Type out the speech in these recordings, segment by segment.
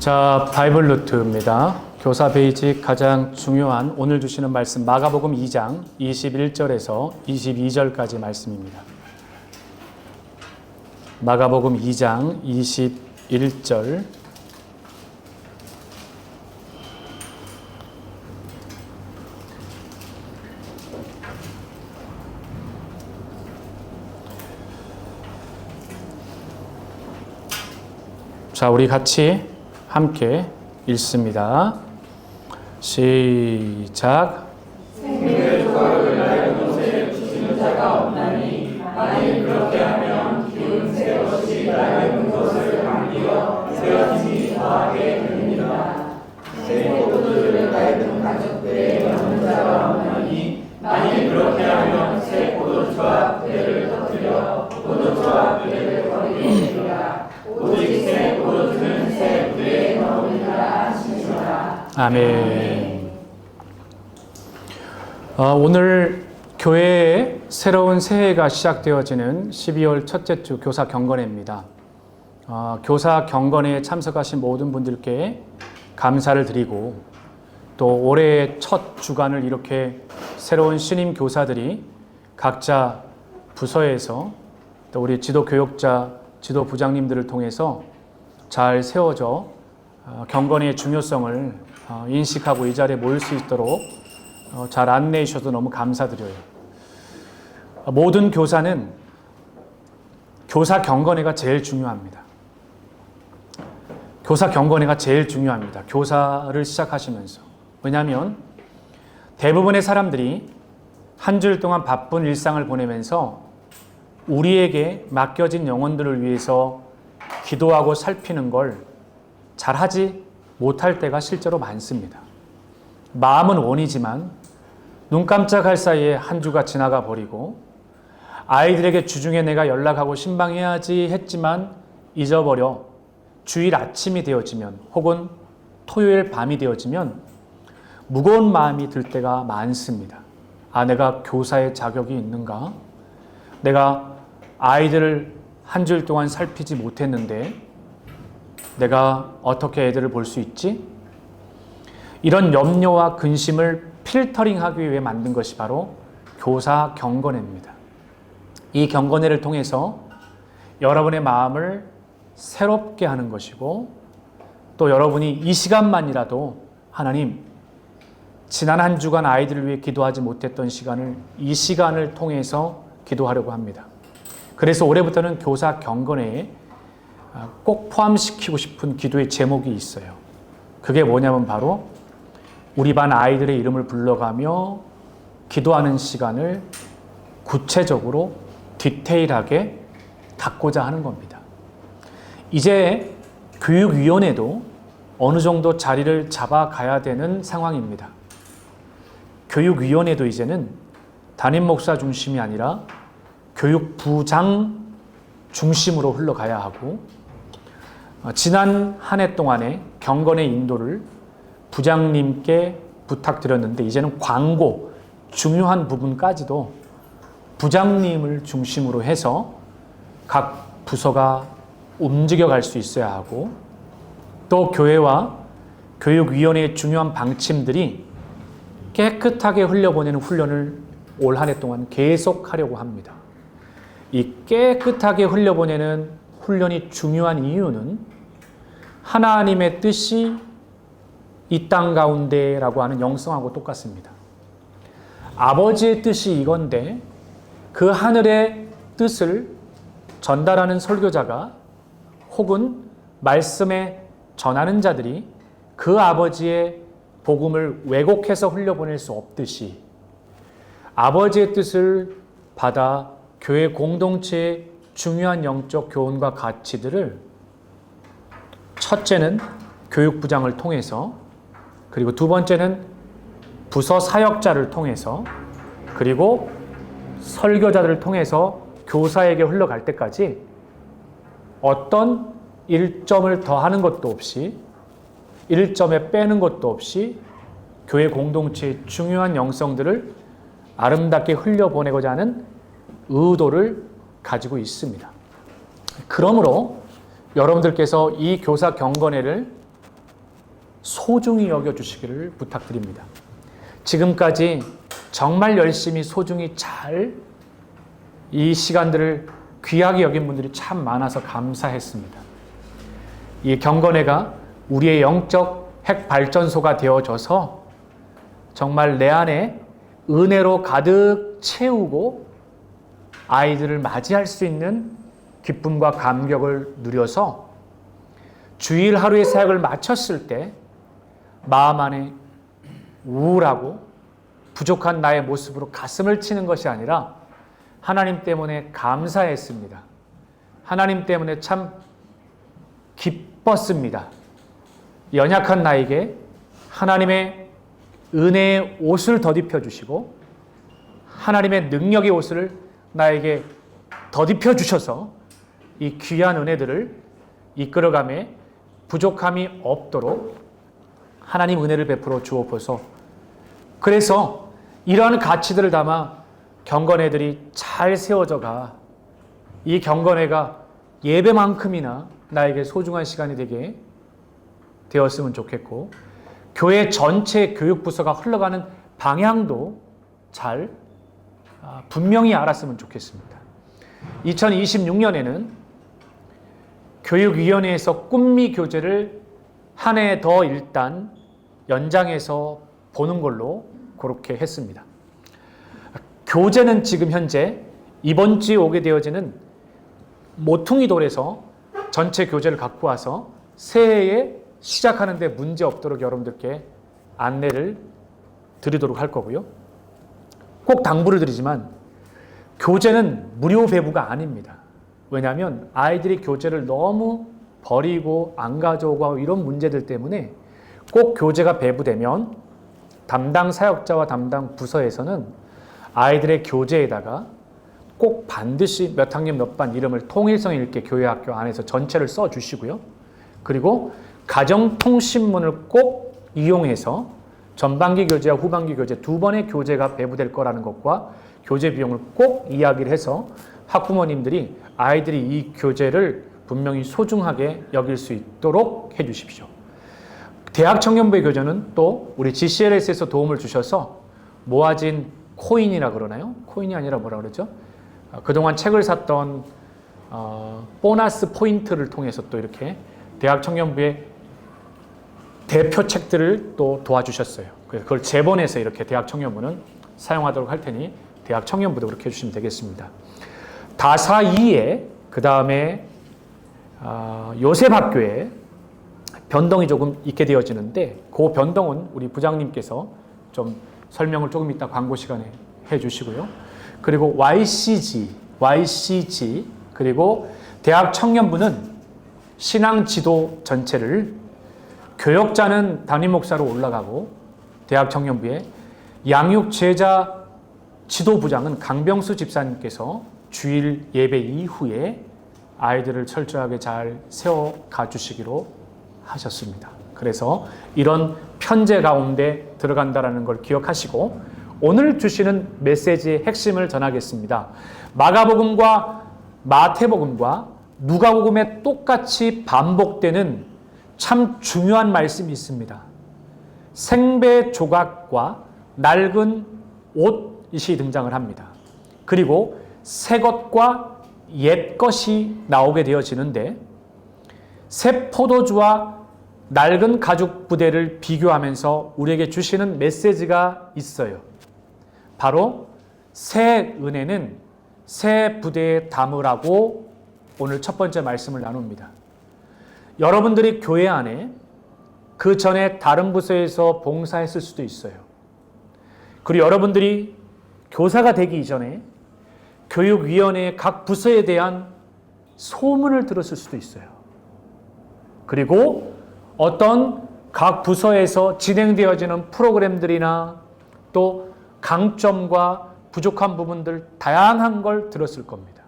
자, 바이블 루트입니다. 교사 베이직 가장 중요한 오늘 주시는 말씀 마가복음 2장 21절에서 22절까지 말씀입니다. 마가복음 2장 21절 자, 우리 같이 함께 읽습니다. 시작. 생명의 조각을 낡은 것에 주시는 자가 없나니 만일 그렇게 하면 기운 새 것이 낡은 것을 감기어 새어짐이 더하게 됩니다. 새 포도주를 낡은 가죽대에 넣는 자가 없나니 만일 그렇게 하면 새 포도주와 부대를 터뜨려 포도주와 부대를 버리리라. 오직 새 포도주는 새 부대에 넣으리라 하시니라. 아멘. 오늘 교회에 새로운 새해가 시작되어지는 12월 첫째 주 교사 경건회입니다. 교사 경건회에 참석하신 모든 분들께 감사를 드리고 또 올해의 첫 주간을 이렇게 새로운 신임 교사들이 각자 부서에서 또 우리 지도 교역자, 지도 부장님들을 통해서 잘 세워져 경건의 중요성을 인식하고 이 자리에 모일 수 있도록 잘 안내해 주셔서 너무 감사드려요. 모든 교사는 교사 경건회가 제일 중요합니다. 교사 경건회가 제일 중요합니다. 교사를 시작하시면서. 왜냐하면 대부분의 사람들이 한 주일 동안 바쁜 일상을 보내면서 우리에게 맡겨진 영혼들을 위해서 기도하고 살피는 걸 잘하지 못할 때가 실제로 많습니다. 마음은 원이지만 눈 깜짝할 사이에 한 주가 지나가 버리고 아이들에게 주중에 내가 연락하고 신방해야지 했지만 잊어버려 주일 아침이 되어지면 혹은 토요일 밤이 되어지면 무거운 마음이 들 때가 많습니다. 내가 교사의 자격이 있는가? 내가 아이들을 한 주일 동안 살피지 못했는데 내가 어떻게 애들을 볼 수 있지? 이런 염려와 근심을 필터링하기 위해 만든 것이 바로 교사 경건회입니다. 이 경건회를 통해서 여러분의 마음을 새롭게 하는 것이고 또 여러분이 이 시간만이라도 하나님, 지난 한 주간 아이들을 위해 기도하지 못했던 시간을 이 시간을 통해서 기도하려고 합니다. 그래서 올해부터는 교사 경건회에 꼭 포함시키고 싶은 기도의 제목이 있어요. 그게 뭐냐면 바로 우리 반 아이들의 이름을 불러가며 기도하는 시간을 구체적으로 디테일하게 갖고자 하는 겁니다. 이제 교육위원회도 어느 정도 자리를 잡아가야 되는 상황입니다. 교육위원회도 이제는 담임 목사 중심이 아니라 교육부장 중심으로 흘러가야 하고 지난 한 해 동안의 경건의 인도를 부장님께 부탁드렸는데 이제는 광고 중요한 부분까지도 부장님을 중심으로 해서 각 부서가 움직여갈 수 있어야 하고 또 교회와 교육위원회의 중요한 방침들이 깨끗하게 흘려보내는 훈련을 올 한 해 동안 계속하려고 합니다. 이 깨끗하게 흘려보내는 훈련이 중요한 이유는 하나님의 뜻이 이 땅 가운데라고 하는 영성하고 똑같습니다. 아버지의 뜻이 이건데 그 하늘의 뜻을 전달하는 설교자가 혹은 말씀에 전하는 자들이 그 아버지의 복음을 왜곡해서 흘려보낼 수 없듯이 아버지의 뜻을 받아 교회 공동체의 중요한 영적 교훈과 가치들을 첫째는 교육부장을 통해서 그리고 두 번째는 부서 사역자를 통해서 그리고 설교자들을 통해서 교사에게 흘러갈 때까지 어떤 1점을 더하는 것도 없이 1점에 빼는 것도 없이 교회 공동체의 중요한 영성들을 아름답게 흘려보내고자 하는 의도를 가지고 있습니다. 그러므로 여러분들께서 이 교사 경건회를 소중히 여겨주시기를 부탁드립니다. 지금까지 정말 열심히 소중히 잘 이 시간들을 귀하게 여긴 분들이 참 많아서 감사했습니다. 이 경건회가 우리의 영적 핵발전소가 되어져서 정말 내 안에 은혜로 가득 채우고 아이들을 맞이할 수 있는 기쁨과 감격을 누려서 주일 하루의 사역을 마쳤을 때 마음 안에 우울하고 부족한 나의 모습으로 가슴을 치는 것이 아니라 하나님 때문에 감사했습니다. 하나님 때문에 참 기뻤습니다. 연약한 나에게 하나님의 은혜의 옷을 덧입혀 주시고 하나님의 능력의 옷을 나에게 덧입혀 주셔서 이 귀한 은혜들을 이끌어감에 부족함이 없도록 하나님 은혜를 베풀어 주옵소서. 그래서 이러한 가치들을 담아 경건회들이 잘 세워져가 이 경건회가 예배만큼이나 나에게 소중한 시간이 되게 되었으면 좋겠고 교회 전체 교육부서가 흘러가는 방향도 잘 분명히 알았으면 좋겠습니다. 2026년에는 교육위원회에서 꿈미 교재를 한 해 더 일단 연장해서 보는 걸로 그렇게 했습니다. 교재는 지금 현재 이번 주에 오게 되어지는 모퉁이 돌에서 전체 교재를 갖고 와서 새해에 시작하는데 문제 없도록 여러분들께 안내를 드리도록 할 거고요. 꼭 당부를 드리지만 교재는 무료 배부가 아닙니다. 왜냐하면 아이들이 교재를 너무 버리고 안 가져오고 이런 문제들 때문에 꼭 교재가 배부되면 담당 사역자와 담당 부서에서는 아이들의 교재에다가 꼭 반드시 몇 학년 몇 반 이름을 통일성 있게 교회 학교 안에서 전체를 써주시고요. 그리고 가정통신문을 꼭 이용해서 전반기 교재와 후반기 교재 두 번의 교재가 배부될 거라는 것과 교재 비용을 꼭 이야기를 해서 학부모님들이 아이들이 이 교재를 분명히 소중하게 여길 수 있도록 해주십시오. 대학 청년부의 교재는 또 우리 GCLS에서 도움을 주셔서 모아진 코인이라 그러나요? 코인이 아니라 뭐라 그러죠? 그동안 책을 샀던 보너스 포인트를 통해서 또 이렇게 대학 청년부의 대표 책들을 또 도와주셨어요. 그래서 그걸 재본해서 이렇게 대학 청년부는 사용하도록 할 테니 대학 청년부도 그렇게 해주시면 되겠습니다. 다사이에 그 다음에 요셉학교에 변동이 조금 있게 되어지는데 그 변동은 우리 부장님께서 좀 설명을 조금 이따 광고 시간에 해주시고요. 그리고 YCG 그리고 대학 청년부는 신앙 지도 전체를 교역자는 담임 목사로 올라가고 대학 청년부에 양육 제자 지도부장은 강병수 집사님께서 주일 예배 이후에 아이들을 철저하게 잘 세워가 주시기로 하셨습니다. 그래서 이런 편제 가운데 들어간다는 걸 기억하시고 오늘 주시는 메시지의 핵심을 전하겠습니다. 마가복음과 마태복음과 누가복음에 똑같이 반복되는 참 중요한 말씀이 있습니다. 생배 조각과 낡은 옷이 등장을 합니다. 그리고 새 것과 옛 것이 나오게 되어지는데 새 포도주와 낡은 가죽 부대를 비교하면서 우리에게 주시는 메시지가 있어요. 바로 새 은혜는 새 부대에 담으라고 오늘 첫 번째 말씀을 나눕니다. 여러분들이 교회 안에 그 전에 다른 부서에서 봉사했을 수도 있어요. 그리고 여러분들이 교사가 되기 이전에 교육위원회의 각 부서에 대한 소문을 들었을 수도 있어요. 그리고 어떤 각 부서에서 진행되어지는 프로그램들이나 또 강점과 부족한 부분들 다양한 걸 들었을 겁니다.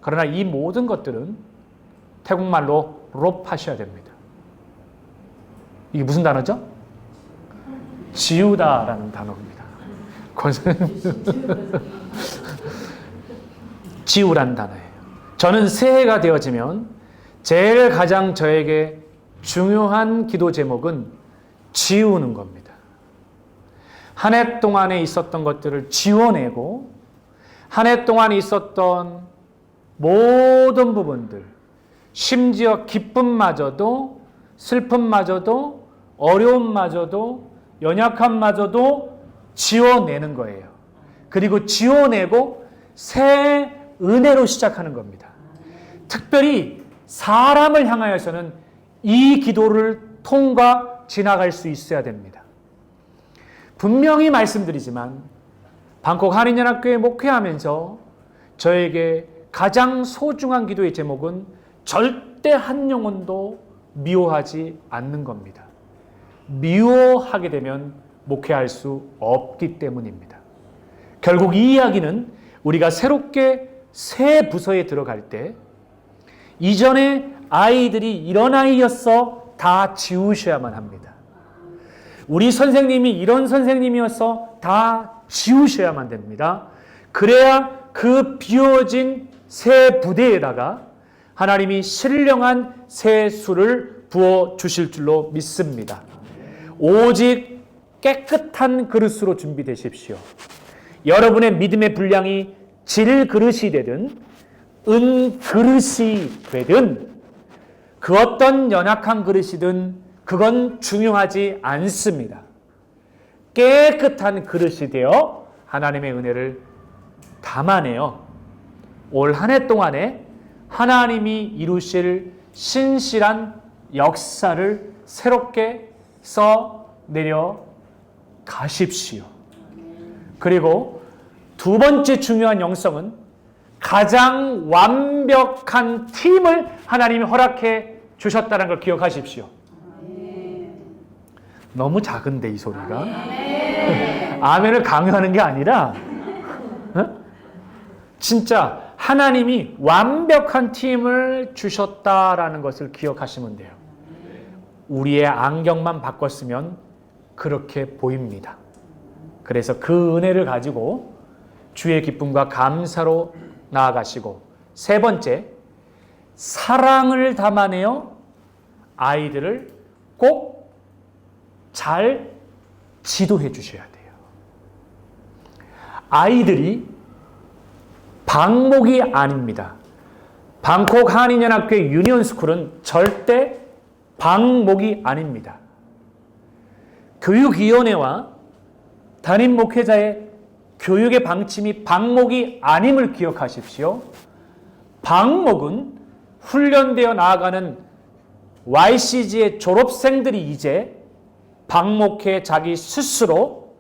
그러나 이 모든 것들은 태국말로 롭하셔야 됩니다. 이게 무슨 단어죠? 지우다라는 단어입니다. 지우란 단어예요. 저는 새해가 되어지면 제일 가장 저에게 중요한 기도 제목은 지우는 겁니다. 한 해 동안에 있었던 것들을 지워내고 한 해 동안 있었던 모든 부분들, 심지어 기쁨마저도 슬픔마저도 어려움마저도 연약함마저도 지워내는 거예요. 그리고 지워내고 새 은혜로 시작하는 겁니다. 특별히 사람을 향하여서는 이 기도를 통과 지나갈 수 있어야 됩니다. 분명히 말씀드리지만 방콕 한인연합교회 목회하면서 저에게 가장 소중한 기도의 제목은 절대 한 영혼도 미워하지 않는 겁니다. 미워하게 되면 목회할 수 없기 때문입니다. 결국 이 이야기는 우리가 새롭게 새 부서에 들어갈 때 이전에 아이들이 이런 아이였어 다 지우셔야만 합니다. 우리 선생님이 이런 선생님이었어 다 지우셔야만 됩니다. 그래야 그 비워진 새 부대에다가 하나님이 신령한 새 술을 부어주실 줄로 믿습니다. 오직 깨끗한 그릇으로 준비되십시오. 여러분의 믿음의 분량이 질 그릇이 되든 은 그릇이 되든 그 어떤 연약한 그릇이든 그건 중요하지 않습니다. 깨끗한 그릇이 되어 하나님의 은혜를 담아내어 올 한 해 동안에 하나님이 이루실 신실한 역사를 새롭게 써내려 가십시오. 그리고 두 번째 중요한 영성은 가장 완벽한 팀을 하나님이 허락해 주셨다는 걸 기억하십시오. 너무 작은데 이 소리가? 아멘을 강요하는 게 아니라 진짜 하나님이 완벽한 팀을 주셨다라는 것을 기억하시면 돼요. 우리의 안경만 바꿨으면 그렇게 보입니다. 그래서 그 은혜를 가지고 주의 기쁨과 감사로 나아가시고 세 번째, 사랑을 담아내어 아이들을 꼭 잘 지도해 주셔야 돼요. 아이들이 방목이 아닙니다. 방콕 한인연합교회 유니온스쿨은 절대 방목이 아닙니다. 교육위원회와 담임 목회자의 교육의 방침이 방목이 아님을 기억하십시오. 방목은 훈련되어 나아가는 YCG의 졸업생들이 이제 방목회 자기 스스로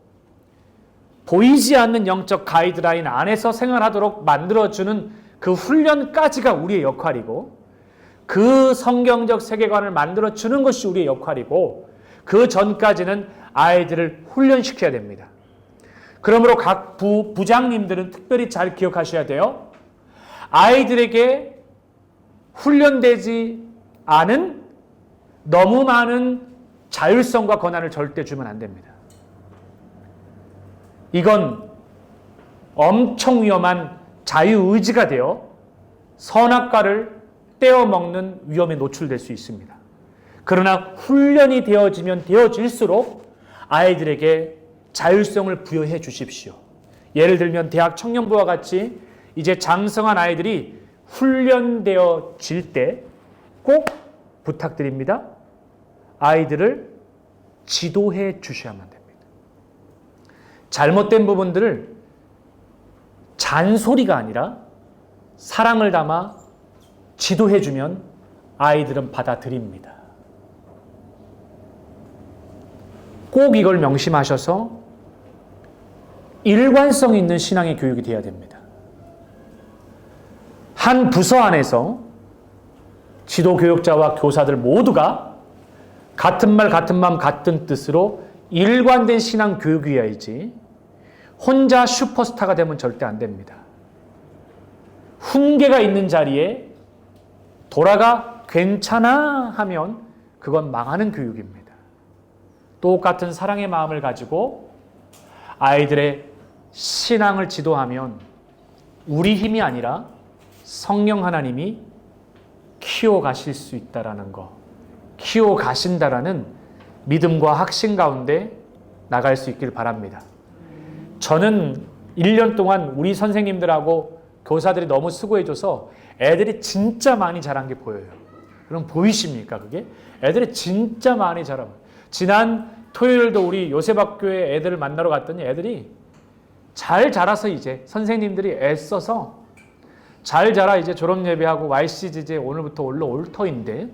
보이지 않는 영적 가이드라인 안에서 생활하도록 만들어주는 그 훈련까지가 우리의 역할이고 그 성경적 세계관을 만들어주는 것이 우리의 역할이고 그 전까지는 아이들을 훈련시켜야 됩니다. 그러므로 각 부장님들은 특별히 잘 기억하셔야 돼요. 아이들에게 훈련되지 않은 너무 많은 자율성과 권한을 절대 주면 안 됩니다. 이건 엄청 위험한 자유의지가 되어 선악과를 떼어먹는 위험에 노출될 수 있습니다. 그러나 훈련이 되어지면 되어질수록 아이들에게 자율성을 부여해 주십시오. 예를 들면 대학 청년부와 같이 이제 장성한 아이들이 훈련되어질 때 꼭 부탁드립니다. 아이들을 지도해 주셔야만 됩니다. 잘못된 부분들을 잔소리가 아니라 사랑을 담아 지도해 주면 아이들은 받아들입니다. 꼭 이걸 명심하셔서 일관성 있는 신앙의 교육이 되어야 됩니다. 한 부서 안에서 지도교육자와 교사들 모두가 같은 말, 같은 마음, 같은 뜻으로 일관된 신앙 교육이어야지 혼자 슈퍼스타가 되면 절대 안 됩니다. 훈계가 있는 자리에 돌아가 괜찮아 하면 그건 망하는 교육입니다. 똑같은 사랑의 마음을 가지고 아이들의 신앙을 지도하면 우리 힘이 아니라 성령 하나님이 키워가실 수 있다라는 거, 키워가신다라는 믿음과 확신 가운데 나갈 수 있길 바랍니다. 저는 1년 동안 우리 선생님들하고 교사들이 너무 수고해줘서 애들이 진짜 많이 자란 게 보여요. 그럼 보이십니까 그게? 애들이 진짜 많이 자라고. 지난 토요일도 우리 요셉학교에 애들을 만나러 갔더니 애들이 잘 자라서 이제 선생님들이 애써서 잘 자라 이제 졸업예배하고 YCG제 오늘부터 올라올 터인데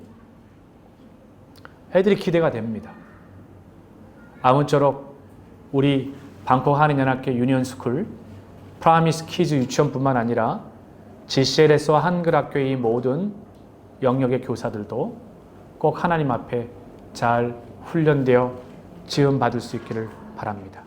애들이 기대가 됩니다. 아무쪼록 우리 방콕 한인연합회 유니언스쿨 프라미스 키즈 유치원뿐만 아니라 GCLS와 한글학교의 모든 영역의 교사들도 꼭 하나님 앞에 잘 훈련되어 지음받을 수 있기를 바랍니다.